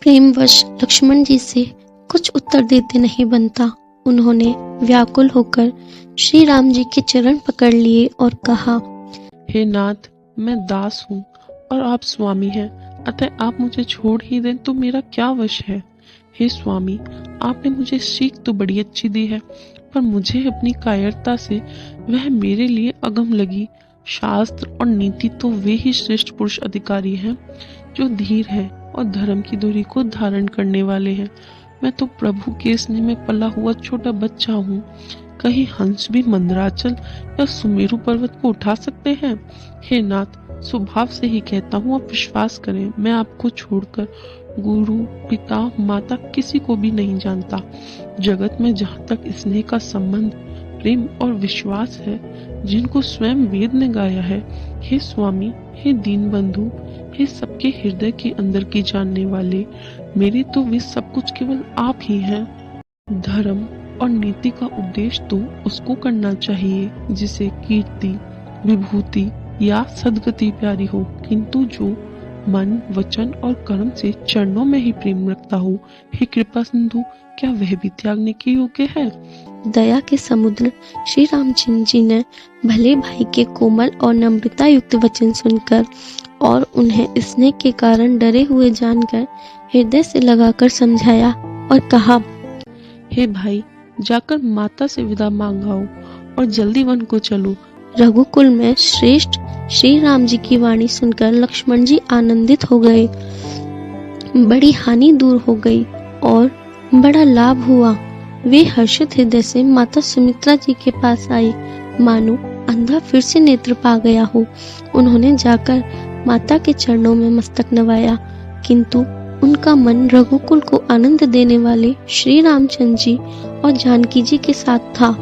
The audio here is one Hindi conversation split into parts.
प्रेमवश लक्ष्मण जी से कुछ उत्तर देते नहीं बनता। उन्होंने व्याकुल होकर श्री राम जी के चरण पकड़ लिए और कहा, हे नाथ, मैं दास हूँ और आप स्वामी हैं, अतः आप मुझे छोड़ ही दें तो मेरा क्या वश है। हे स्वामी, आपने मुझे सीख तो बड़ी अच्छी दी है, पर मुझे अपनी कायरता से वह मेरे लिए अगम लगी। शास्त्र और नीति तो वे ही श्रेष्ठ पुरुष अधिकारी हैं जो धीर है और धर्म की डोरी को धारण करने वाले हैं। मैं तो प्रभु के स्नेह में पला हुआ छोटा बच्चा हूँ। कहीं हंस भी मंदराचल या सुमेरु पर्वत को उठा सकते हैं। हे नाथ, स्वभाव से ही कहता हूँ, आप विश्वास करें, मैं आपको छोड़कर गुरु, पिता, माता किसी को भी नहीं जानता। जगत में जहाँ तक स्नेह का संबंध, प्रेम और विश्वास है, जिनको स्वयं वेद ने गाया है, हे स्वामी, हे दीन बंधु, हे सबके हृदय के अंदर की जानने वाले, मेरे तो वे सब कुछ केवल आप ही हैं। धर्म और नीति का उपदेश तो उसको करना चाहिए जिसे कीर्ति, विभूति या सद्गति प्यारी हो, किंतु जो मन, वचन और कर्म से चरणों में ही प्रेम रखता हो। हे कृपा सिंधु, क्या वह भी त्यागने के योग्य है? दया के समुद्र श्री रामचंद्र जी ने भले भाई के कोमल और नम्रता युक्त वचन सुनकर और उन्हें स्नेह के कारण डरे हुए जानकर हृदय से लगाकर समझाया और कहा, हे भाई, जाकर माता से विदा मांगाओ और जल्दी वन को चलो। रघुकुल में श्रेष्ठ श्री राम जी की वाणी सुनकर लक्ष्मण जी आनंदित हो गए। बड़ी हानि दूर हो गई और बड़ा लाभ हुआ। वे हर्षित हृदय से माता सुमित्रा जी के पास आई, मानो अंधा फिर से नेत्र पा गया हो। उन्होंने जाकर माता के चरणों में मस्तक नवाया, किंतु उनका मन रघुकुल को आनंद देने वाले श्री रामचंद्र जी और जानकी जी के साथ था।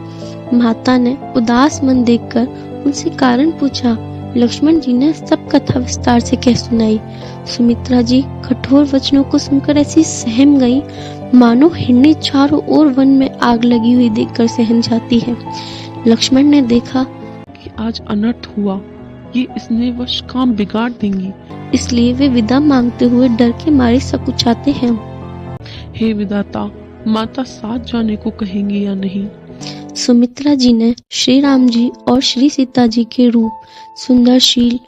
माता ने उदास मन देखकर उनसे कारण पूछा। लक्ष्मण जी ने सब कथा विस्तार से कह सुनाई। सुमित्रा जी कठोर वचनों को सुनकर ऐसी सहम गई, मानो हिरनी चारों ओर वन में आग लगी हुई देखकर सहम जाती है। लक्ष्मण ने देखा कि आज अनर्थ हुआ, ये स्नेहवश काम बिगाड़ देंगी, इसलिए वे विदा मांगते हुए डर के मारे सकुचाते हैं। हे विधाता, माता साथ जाने को कहेंगी या नहीं? सुमित्रा जी ने श्री राम जी और श्री सीता जी के रूप, सुंदरशील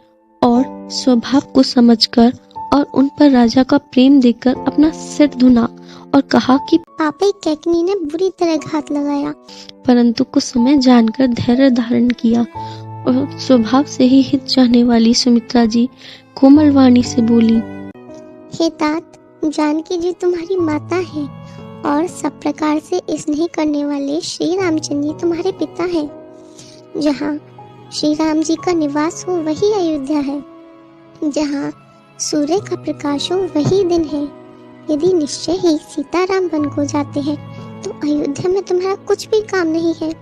और स्वभाव को समझकर और उन पर राजा का प्रेम देखकर अपना सिर धुना और कहा कि पापी कैकनी ने बुरी तरह घात लगाया, परंतु कुछ समय जानकर धैर्य धारण किया और स्वभाव से ही हित चाहने वाली सुमित्रा जी कोमल वाणी से बोली, हे तात, जानकी जी तुम्हारी माता है और सब प्रकार से स्नेह करने वाले श्री रामचंद्र जी तुम्हारे पिता हैं। जहाँ श्री राम जी का निवास हो वही अयोध्या है, जहाँ सूर्य का प्रकाश हो वही दिन है। यदि निश्चय ही सीताराम वन को जाते हैं तो अयोध्या में तुम्हारा कुछ भी काम नहीं है।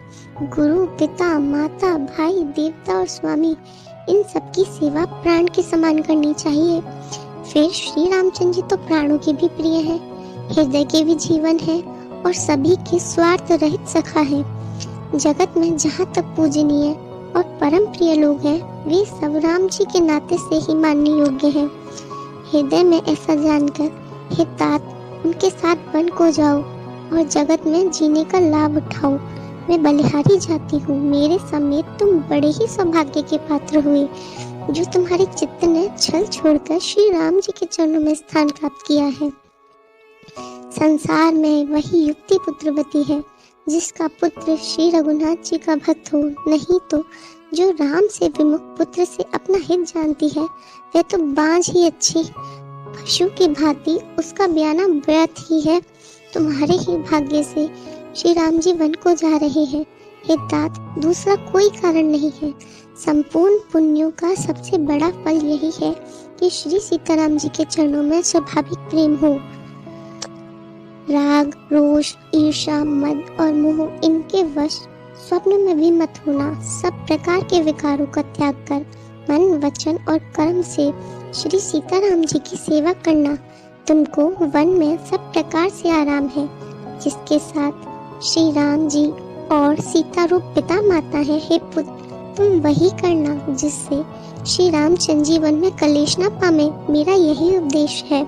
गुरु, पिता, माता, भाई, देवता और स्वामी, इन सबकी सेवा प्राण के समान करनी चाहिए। फिर श्री रामचंद्र जी तो प्राणों के भी प्रिय हैं, हृदय के भी जीवन है और सभी के स्वार्थ रहित सखा है। जगत में जहाँ तक पूजनीय और परम प्रिय लोग हैं, वे सब राम जी के नाते से ही मानने योग्य हैं। हृदय में ऐसा जानकर हे तात, उनके साथ वन को जाओ और जगत में जीने का लाभ उठाओ। मैं बलिहारी जाती हूँ, मेरे समेत तुम बड़े ही सौभाग्य के पात्र हुए, जो तुम्हारे चित्त ने छल छोड़कर श्री राम जी के चरणों में स्थान प्राप्त किया है। संसार में वही युक्ति पुत्रवती है जिसका पुत्र श्री रघुनाथ जी का भक्त हो, नहीं तो जो राम से विमुख पुत्र से अपना हित जानती है वह तो बांझ ही अच्छी, पशु की भांति उसका बयाना व्यर्थ ही है। तुम्हारे ही भाग्य से श्री राम जी वन को जा रहे हैं। हे तात, दूसरा कोई कारण नहीं है। संपूर्ण पुण्यों का सबसे बड़ा फल यही है कि श्री सीताराम जी के चरणों में स्वाभाविक प्रेम हो। राग, रोष, ईर्ष्या, मद और मोह, इनके वश स्वप्न में भी मत होना। सब प्रकार के विकारों का त्याग कर मन, वचन और कर्म से श्री सीताराम जी की सेवा करना। तुमको वन में सब प्रकार से आराम है, जिसके साथ श्री राम जी और सीता रूप पिता माता है। हे पुत्र, तुम वही करना जिससे श्री रामचंद्र जी वन में कलेश न पावे। मेरा यही उपदेश है।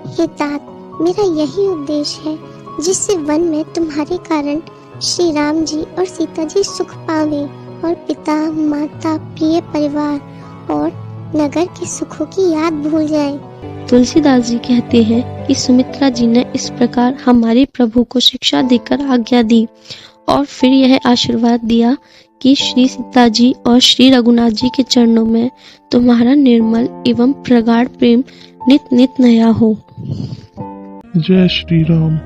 हे तात, मेरा यही उद्देश्य है जिससे वन में तुम्हारे कारण श्री राम जी और सीता जी सुख पावे और पिता माता प्रिय परिवार और नगर के सुखों की याद भूल जाए। तुलसीदास जी कहते हैं कि सुमित्रा जी ने इस प्रकार हमारे प्रभु को शिक्षा देकर आज्ञा दी और फिर यह आशीर्वाद दिया कि श्री सीता जी और श्री रघुनाथ जी के चरणों में तुम्हारा निर्मल एवं प्रगाढ़ प्रेम नित नित नया हो। जय श्री राम।